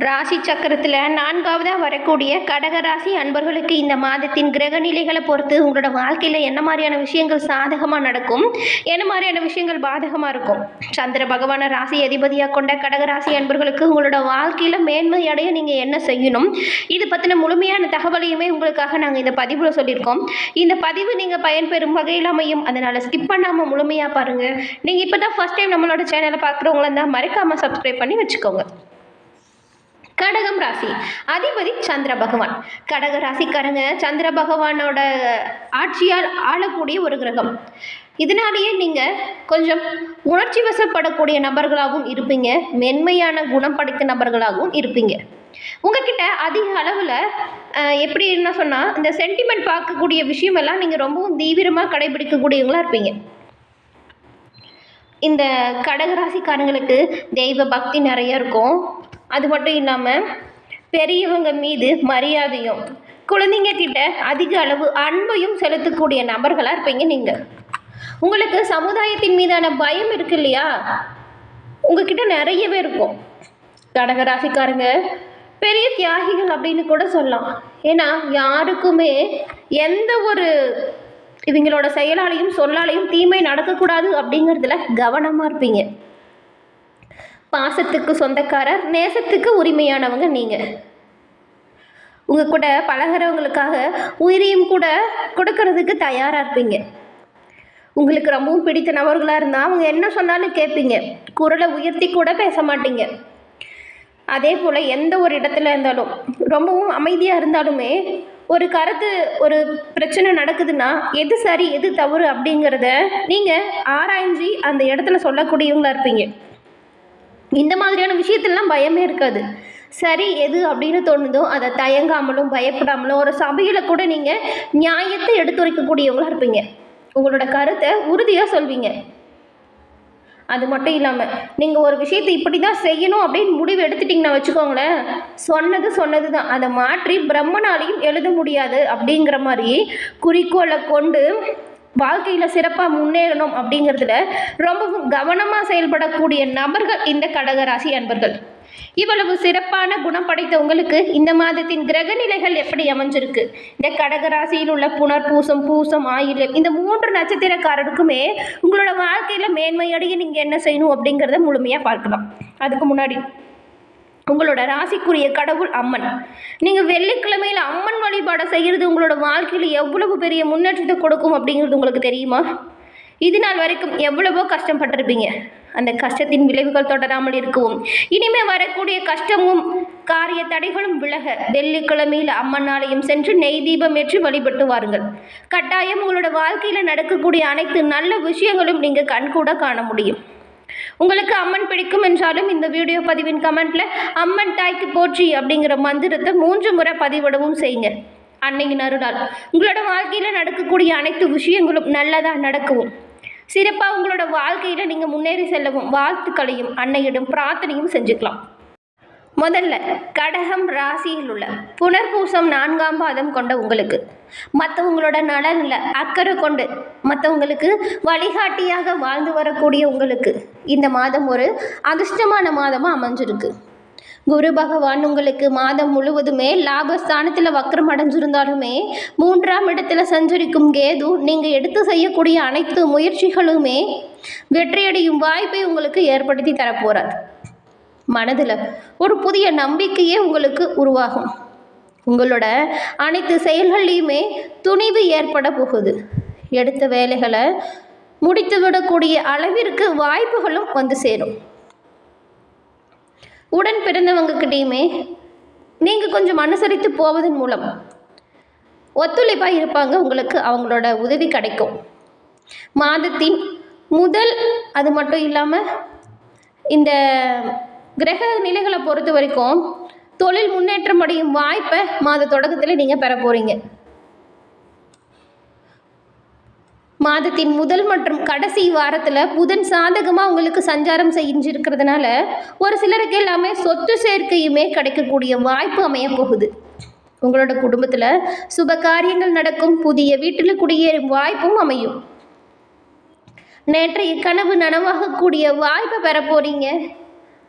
ராசி சக்கரத்தில் நான்காவதாக வரக்கூடிய கடக ராசி அன்பர்களுக்கு இந்த மாதத்தின் கிரக நிலைகளை பொறுத்து உங்களோட வாழ்க்கையில் என்ன மாதிரியான விஷயங்கள் சாதகமாக நடக்கும், என்ன மாதிரியான விஷயங்கள் பாதகமாக இருக்கும். சந்திர பகவான ராசி அதிபதியாக கொண்ட கடக ராசி அன்பர்களுக்கு உங்களோட வாழ்க்கையில் மேன்மை அடைய நீங்கள் என்ன செய்யணும், இது பற்றின முழுமையான தகவலையுமே உங்களுக்காக நாங்கள் இந்த பதிவில் சொல்லியிருக்கோம். இந்த பதிவு நீங்கள் பயன்பெறும் வகையில் அமையும், அதனால் ஸ்கிப் பண்ணாமல் முழுமையாக பாருங்கள். நீங்கள் இப்போ தான் ஃபஸ்ட் டைம் நம்மளோட சேனலை பார்க்குறவங்களா இருந்தால் மறக்காமல் சப்ஸ்கிரைப் பண்ணி வச்சுக்கோங்க. கடகம் ராசி அதிபதி சந்திர பகவான். கடக ராசிக்காரங்க சந்திர பகவானோட ஆட்சியால் ஆளக்கூடிய ஒரு கிரகம். இதனாலேயே நீங்கள் கொஞ்சம் உணர்ச்சி வசப்படக்கூடிய நபர்களாகவும் இருப்பீங்க, மென்மையான குணம் படைத்த நபர்களாகவும் இருப்பீங்க. உங்ககிட்ட அதிக அளவில் எப்படி என்ன சொன்னால் இந்த சென்டிமெண்ட் பார்க்கக்கூடிய விஷயமெல்லாம் நீங்கள் ரொம்பவும் தீவிரமாக கடைபிடிக்கக்கூடியவங்களாக இருப்பீங்க. இந்த கடகராசிக்காரங்களுக்கு தெய்வ பக்தி நிறைய இருக்கும். அது மட்டும் இல்லாமல் பெரியவங்க மீது மரியாதையும், குழந்தைங்க கிட்ட அதிக அளவு அன்பையும் செலுத்தக்கூடிய நபர்களாக இருப்பீங்க. நீங்கள் உங்களுக்கு சமுதாயத்தின் மீதான பயம் இருக்கு இல்லையா, உங்ககிட்ட நிறையவே இருக்கும். கடகராசிக்காரங்க பெரிய தியாகிகள் அப்படின்னு கூட சொல்லலாம். ஏன்னா யாருக்குமே எந்த ஒரு இவங்களோட செயலாலையும் சொல்லாலையும் தீமை நடக்கக்கூடாது அப்படிங்கிறதுல கவனமாக இருப்பீங்க. பாசத்துக்கு சொந்தக்காரர், நேசத்துக்கு உரிமையானவங்க நீங்கள். உங்கள் கூட பழகிறவங்களுக்காக உயிரையும் கூட கொடுக்கறதுக்கு தயாராக இருப்பீங்க. உங்களுக்கு ரொம்பவும் பிடித்த நபர்களாக இருந்தால் அவங்க என்ன சொன்னாலும் கேட்பீங்க, குரலை உயர்த்தி கூட பேச மாட்டீங்க. அதே போல் எந்த ஒரு இடத்துல இருந்தாலும் ரொம்பவும் அமைதியாக இருந்தாலுமே ஒரு கருத்து, ஒரு பிரச்சனை நடக்குதுன்னா எது சரி எது தவறு அப்படிங்கிறத நீங்கள் ஆராய்ஞ்சி அந்த இடத்துல சொல்லக்கூடியவங்களா இருப்பீங்க. இந்த மாதிரியான விஷயத்துலலாம் பயமே இருக்காது. சரி எது அப்படின்னு தோணுதோ அதை தயங்காமலும் பயப்படாமலும் ஒரு சபையில் கூட நீங்கள் நியாயத்தை எடுத்துரைக்கக்கூடியவங்களாக இருப்பீங்க. உங்களோட கருத்தை உறுதியாக சொல்வீங்க. அது மட்டும் இல்லாமல் நீங்கள் ஒரு விஷயத்தை இப்படி தான் செய்யணும் அப்படின்னு முடிவு எடுத்துட்டிங்கன்னா வச்சுக்கோங்களேன், சொன்னது தான், அதை மாற்றி பிரம்மனாலையும் எழுத முடியாது அப்படிங்கிற மாதிரி குறிக்கோளை கொண்டு வாழ்க்கையில் சிறப்பாக முன்னேறணும் அப்படிங்கிறதுல ரொம்பவும் கவனமாக செயல்படக்கூடிய நபர்கள் இந்த கடகராசி அன்பர்கள். இவ்வளவு சிறப்பான குணம் படைத்த உங்களுக்கு இந்த மாதத்தின் கிரக நிலைகள் எப்படி அமைஞ்சிருக்கு, இந்த கடகராசியில் உள்ள புனர், பூசம், பூசம், ஆயில்யம், இந்த 3 நட்சத்திரக்காரருக்குமே உங்களோட வாழ்க்கையில் மேன்மையடைய நீங்கள் என்ன செய்யணும் அப்படிங்கிறத முழுமையாக பார்க்கலாம். அதுக்கு முன்னாடி உங்களோட ராசிக்குரிய கடவுள் அம்மன். நீங்கள் வெள்ளிக்கிழமையில் அம்மன் வழிபாடை செய்கிறது உங்களோட வாழ்க்கையில் எவ்வளவு பெரிய முன்னேற்றத்தை கொடுக்கும் அப்படிங்கிறது உங்களுக்கு தெரியுமா? இது நாள் வரைக்கும் எவ்வளவோ கஷ்டப்பட்டிருப்பீங்க. அந்த கஷ்டத்தின் விளைவுகள் தொடராமல் இருக்கவும், இனிமேல் வரக்கூடிய கஷ்டமும் காரிய தடைகளும் விலக வெள்ளிக்கிழமையில் அம்மன் ஆலயம் சென்று நெய் தீபம் ஏற்றி வழிபட்டு வாருங்கள். கட்டாயம் உங்களோட வாழ்க்கையில் நடக்கக்கூடிய அனைத்து நல்ல விஷயங்களும் நீங்கள் கண்கூட காண முடியும். உங்களுக்கு அம்மன் பிடிக்கும் என்றாலும் இந்த வீடியோ பதிவின் கமெண்ட்ல அம்மன் தாய்க்கு போற்றி அப்படிங்கிற மந்திரத்தை 3 முறை பதிவிடவும் செய்யுங்க. அன்னையின் அருளால் உங்களோட வாழ்க்கையில் நடக்கக்கூடிய அனைத்து விஷயங்களும் நல்லதாக நடக்கவும், சிறப்பாக உங்களோட வாழ்க்கையில் நீங்கள் முன்னேறி செல்லவும் வாழ்த்துக்களையும் அன்னையிடம் பிரார்த்தனையும் செஞ்சுக்கலாம். முதல்ல கடகம் ராசியில் உள்ள புனர்பூசம் 4ஆம் பாதம் கொண்ட உங்களுக்கு, மற்றவங்களோட நலனில் அக்கறை கொண்டு மற்றவங்களுக்கு வழிகாட்டியாக வாழ்ந்து வரக்கூடிய உங்களுக்கு இந்த மாதம் ஒரு அதிர்ஷ்டமான மாதமாக அமைஞ்சிருக்கு. குரு பகவான் உங்களுக்கு மாதம் முழுவதுமே லாபஸ்தானத்தில் வக்ரம் அடைஞ்சிருந்தாலுமே 3ஆம் இடத்துல சஞ்சரிக்கும் கேது நீங்கள் எடுத்து செய்யக்கூடிய அனைத்து முயற்சிகளுமே வெற்றியடையும் வாய்ப்பை உங்களுக்கு ஏற்படுத்தி தரப்போகிறார். மனதில் ஒரு புதிய நம்பிக்கையே உங்களுக்கு உருவாகும். உங்களோட அனைத்து செயல்கள்லையுமே துணிவு ஏற்பட போகுது. எடுத்த வேலைகளை முடித்து விடக்கூடிய அளவிற்கு வாய்ப்புகளும் வந்து சேரும். உடன் பிறந்தவங்கக்கிட்டேயுமே நீங்கள் கொஞ்சம் அனுசரித்து போவதன் மூலம் ஒத்துழைப்பாக இருப்பாங்க. உங்களுக்கு அவங்களோட உதவி கிடைக்கும். மாதத்தின் முதல், அது மட்டும் இல்லாமல் இந்த கிரக நிலைகளை பொறுத்த வரைக்கும் தொழில் முன்னேற்றம் அடையும் வாய்ப்பை மாத தொடக்கத்தில் நீங்கள் பெற போகிறீங்க. மாதத்தின் முதல் மற்றும் கடைசி வாரத்தில் புதன் சாதகமாக உங்களுக்கு சஞ்சாரம் செஞ்சிருக்கிறதுனால ஒரு சிலருக்கு எல்லாமே சொத்து சேர்க்கையுமே கிடைக்கக்கூடிய வாய்ப்பு அமைய போகுது. உங்களோட குடும்பத்தில் சுப காரியங்கள் நடக்கும். புதிய வீட்டில் குடியேறும் வாய்ப்பும் அமையும். நேற்றைய கனவு நனவாகக்கூடிய வாய்ப்பை பெற போகிறீங்க.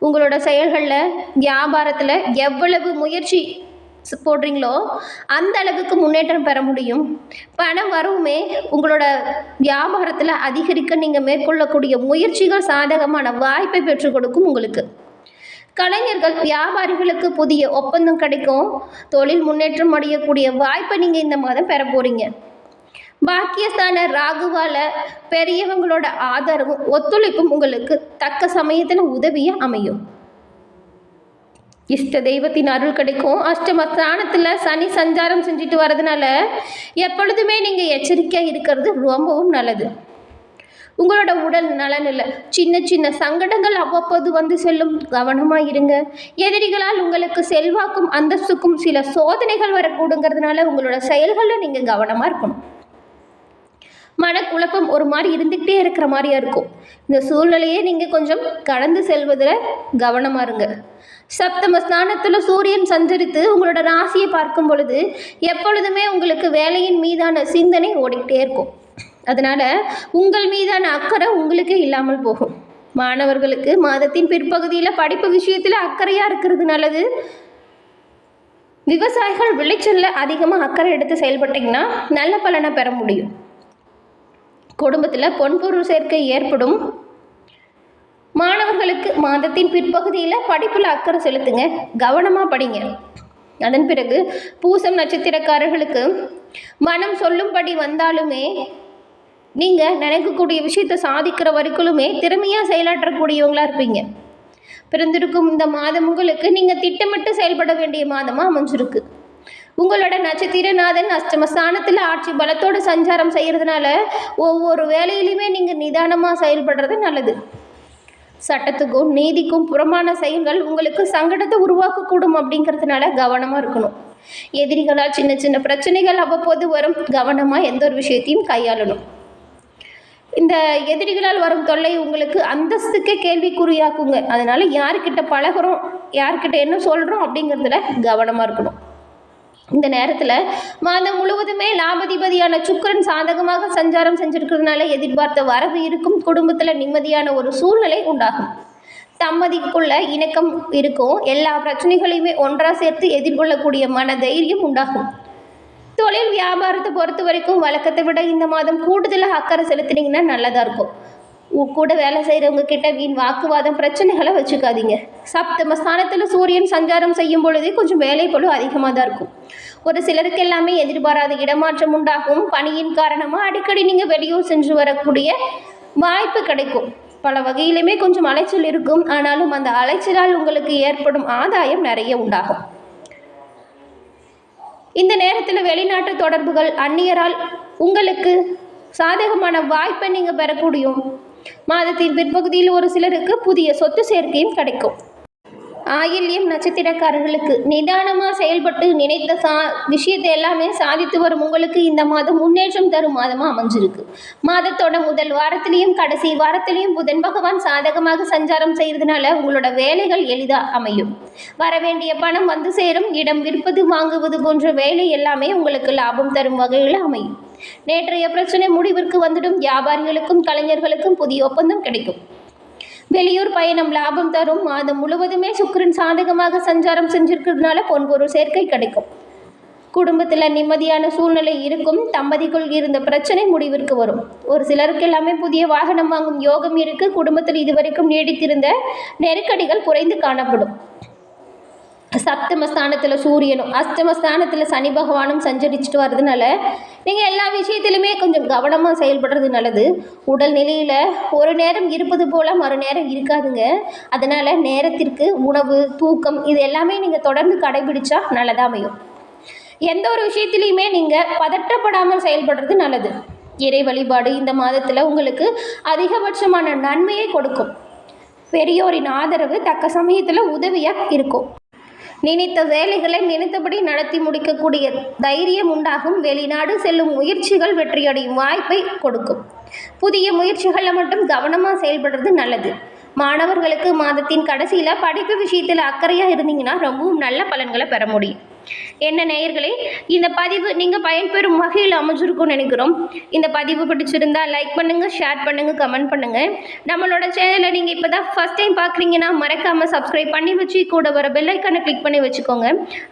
உங்களோட செயல்களில் வியாபாரத்தில் எவ்வளவு முயற்சி போடுறீங்களோ அந்த அளவுக்கு முன்னேற்றம் பெற முடியும். பணம் வரவுமே உங்களோட வியாபாரத்தில் அதிகரிக்க நீங்கள் மேற்கொள்ளக்கூடிய முயற்சிகள் சாதகமான வாய்ப்பை பெற்றுக் கொடுக்கும். உங்களுக்கு கலைஞர்கள் வியாபாரிகளுக்கு புதிய ஒப்பந்தம் கிடைக்கும். தொழில் முன்னேற்றம் அடையக்கூடிய வாய்ப்பை நீங்கள் இந்த மாதம் பெற போகிறீங்க. பாக்கியஸ்தான ராகுவால பெரியவங்களோட ஆதரவும் ஒத்துழைப்பும் உங்களுக்கு தக்க சமயத்தில் உதவியாக அமையும். இஷ்ட தெய்வத்தின் அருள் கிடைக்கும். அஷ்டமஸ்தானத்தில் சனி சஞ்சாரம் செஞ்சுட்டு வர்றதுனால எப்பொழுதுமே நீங்கள் எச்சரிக்கையாக இருக்கிறது ரொம்பவும் நல்லது. உங்களோட உடல் நலனில் சின்ன சின்ன சங்கடங்கள் அவ்வப்போது வந்து செல்லும், கவனமாக இருங்க. எதிரிகளால் உங்களுக்கு செல்வாக்கும் அந்தஸ்துக்கும் சில சோதனைகள் வரக்கூடுங்கிறதுனால உங்களோட செயல்களில் நீங்கள் கவனமாக இருக்கணும். மனக்குழப்பம் ஒரு மாதிரி இருந்துக்கிட்டே இருக்கிற மாதிரியா இருக்கும். இந்த சூழ்நிலையே நீங்கள் கொஞ்சம் கடந்து செல்வதில் கவனமாக இருங்க. சப்தமஸ்தானத்தில் சூரியன் சஞ்சரித்து உங்களோட ராசியை பார்க்கும் பொழுது எப்பொழுதுமே உங்களுக்கு வேலையின் மீதான சிந்தனை ஓடிக்கிட்டே இருக்கும். அதனால் உங்கள் மீதான அக்கறை உங்களுக்கே இல்லாமல் போகும். மாணவர்களுக்கு மாதத்தின் பிற்பகுதியில் படிப்பு விஷயத்தில் அக்கறையாக இருக்கிறது நல்லது. விவசாயிகள் விளைச்சலில் அதிகமாக அக்கறை எடுத்து செயல்பட்டிங்கன்னா நல்ல பலனை பெற முடியும். குடும்பத்தில் பொன்பொருள் சேர்க்கை ஏற்படும். மாணவர்களுக்கு மாதத்தின் பிற்பகுதியில் படிப்பில் அக்கறை செலுத்துங்க, கவனமாக படிங்க. அதன் பிறகு பூசம் நட்சத்திரக்காரர்களுக்கு மனம் சொல்லும்படி வந்தாலுமே நீங்கள் நினைக்கக்கூடிய விஷயத்தை சாதிக்கிற வரைக்குமே திறமையாக செயலாற்றக்கூடியவங்களாக இருப்பீங்க. பிறந்திருக்கும் இந்த மாதம் உங்களுக்கு நீங்கள் திட்டமிட்டு செயல்பட வேண்டிய மாதமாக அமைஞ்சிருக்கு. உங்களோட நட்சத்திரநாதன் அஷ்டமஸ்தானத்தில் ஆட்சி பலத்தோடு சஞ்சாரம் செய்கிறதுனால ஒவ்வொரு வேலையிலுமே நீங்கள் நிதானமாக செயல்படுறது நல்லது. சட்டத்துக்கும் நீதிக்கும் புறமான செயல்கள் உங்களுக்கு சங்கடத்தை உருவாக்கக்கூடும். அப்படிங்கிறதுனால கவனமாக இருக்கணும். எதிரிகளால் சின்ன சின்ன பிரச்சனைகள் அவ்வப்போது வரும், கவனமாக எந்த ஒரு விஷயத்தையும் கையாளணும். இந்த எதிரிகளால் வரும் தொல்லை உங்களுக்கு அந்தஸ்துக்கே கேள்விக்குறியாக்குங்க. அதனால் யார்கிட்ட பழகிறோம், யார்கிட்ட என்ன சொல்கிறோம் அப்படிங்கிறதுல கவனமாக இருக்கணும். இந்த நேரத்தில் மாதம் முழுவதுமே லாபதிபதியான சுக்கிரன் சாதகமாக சஞ்சாரம் செஞ்சுருக்கிறதுனால எதிர்பார்த்த வரவு இருக்கும். குடும்பத்தில் நிம்மதியான ஒரு சூழ்நிலை உண்டாகும். தம்பதிக்குள்ள இணக்கம் இருக்கும். எல்லா பிரச்சனைகளையுமே ஒன்றாக சேர்த்து எதிர்கொள்ளக்கூடிய மன தைரியம் உண்டாகும். தொழில் வியாபாரத்தை பொறுத்த வரைக்கும் வழக்கத்தை விட இந்த மாதம் கூடுதலாக அக்கறை செலுத்தினீங்கன்னா நல்லதாக இருக்கும். கூட வேலை செய்கிறவங்க கிட்ட வீண் வாக்குவாதம் பிரச்சனைகளை வச்சுக்காதீங்க. சப்தமஸ்தானத்தில் சூரியன் சஞ்சாரம் செய்யும் பொழுது கொஞ்சம் வேலை பளு அதிகமாக தான் இருக்கும். ஒரு சிலருக்கு எல்லாமே எதிர்பாராத இடமாற்றம் உண்டாகும். பணியின் காரணமாக அடிக்கடி நீங்கள் வெளியூர் சென்று வரக்கூடிய வாய்ப்பு கிடைக்கும். பல வகையிலுமே கொஞ்சம் அலைச்சல் இருக்கும். ஆனாலும் அந்த அலைச்சலால் உங்களுக்கு ஏற்படும் ஆதாயம் நிறைய உண்டாகும். இந்த நேரத்தில் வெளிநாட்டு தொடர்புகள், அந்நியரால் உங்களுக்கு சாதகமான வாய்ப்பை நீங்கள் பெறக்கூடியும். மாதத்தின் பிற்பகுதியில் ஒரு சிலருக்கு புதிய சொத்து சேர்க்கையும் கிடைக்கும். ஆயில்யம் நட்சத்திரக்காரர்களுக்கு நிதானமாக செயல்பட்டு நினைத்த விஷயத்தை எல்லாமே சாதித்து வரும் உங்களுக்கு இந்த மாதம் முன்னேற்றம் தரும் மாதமாக அமைஞ்சிருக்கு. மாதத்தோட முதல் வாரத்திலையும் கடைசி வாரத்திலையும் புதன் பகவான் சாதகமாக சஞ்சாரம் செய்கிறதுனால உங்களோட வேலைகள் எளிதாக அமையும். வரவேண்டிய பணம் வந்து சேரும். இடம் விற்பது வாங்குவது போன்ற வேலை எல்லாமே உங்களுக்கு லாபம் தரும் வகையில் அமையும். நேற்றைய பிரச்சனை முடிவிற்கு வந்துடும். வியாபாரிகளுக்கும் கலைஞர்களுக்கும் புதிய ஒப்பந்தம் கிடைக்கும். வெளியூர் பயணம் லாபம் தரும். மாதம் முழுவதுமே சுக்கிரன் சாதகமாக சஞ்சாரம் செஞ்சிருக்கிறதுனால பொன்பொருள் சேர்க்கை கிடைக்கும். குடும்பத்தில் நிம்மதியான சூழ்நிலை இருக்கும். தம்பதிக்குள் இருந்த பிரச்சனை முடிவிற்கு வரும். ஒரு சிலருக்கு எல்லாமே புதிய வாகனம் வாங்கும் யோகம் இருக்கு. குடும்பத்தில் இதுவரைக்கும் நீடித்திருந்த நெருக்கடிகள் குறைந்து காணப்படும். சப்தமஸ்தானத்தில் சூரியனும் அஷ்டமஸ்தானத்தில் சனி பகவானும் சஞ்சரிச்சுட்டு வர்றதுனால நீங்கள் எல்லா விஷயத்திலுமே கொஞ்சம் கவனமாக செயல்படுறது நல்லது. உடல் நிலையில் ஒரு நேரம் இருப்பது போல் மறு நேரம் இருக்காதுங்க. அதனால் நேரத்திற்கு உணவு, தூக்கம் இது எல்லாமே நீங்கள் தொடர்ந்து கடைபிடிச்சா நல்லதாக அமையும். எந்த ஒரு விஷயத்திலையுமே நீங்கள் பதற்றப்படாமல் செயல்படுறது நல்லது. இறை வழிபாடு இந்த மாதத்தில் உங்களுக்கு அதிகபட்சமான நன்மையை கொடுக்கும். பெரியோரின் ஆதரவு தக்க சமயத்தில் உதவியாக இருக்கும். நினைத்த வேலைகளை நினைத்தபடி நடத்தி முடிக்கக்கூடிய தைரியம் உண்டாகும். வெளிநாடு செல்லும் முயற்சிகள் வெற்றியடையும் வாய்ப்பை கொடுக்கும். புதிய முயற்சிகளில் மட்டும் கவனமாக செயல்படுறது நல்லது. மாணவர்களுக்கு மாதத்தின் கடைசியில் படிப்பு விஷயத்தில் அக்கறையாக இருந்தீங்கன்னா ரொம்பவும் நல்ல பலன்களை பெற முடியும். என்ன நேயர்களே, இந்த பதிவு நீங்கள் பயன்பெறும் வகையில் அமைஞ்சிருக்கும்னு நினைக்கிறோம். இந்த பதிவு பிடிச்சிருந்தா லைக் பண்ணுங்கள், ஷேர் பண்ணுங்கள், கமெண்ட் பண்ணுங்கள். நம்மளோட சேனலை நீங்கள் இப்போ தான் ஃபஸ்ட் டைம் பார்க்குறீங்கன்னா மறக்காமல் சப்ஸ்கிரைப் பண்ணி வச்சு கூட வர பெல் ஐக்கானை கிளிக் பண்ணி வச்சுக்கோங்க.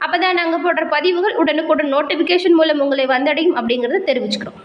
அப்போ தான் நாங்கள் போடுற பதிவுகள் உடனுக்குடன் நோட்டிஃபிகேஷன் மூலம் உங்களை வந்தடையும் அப்படிங்கிறத தெரிவிச்சுக்கிறோம்.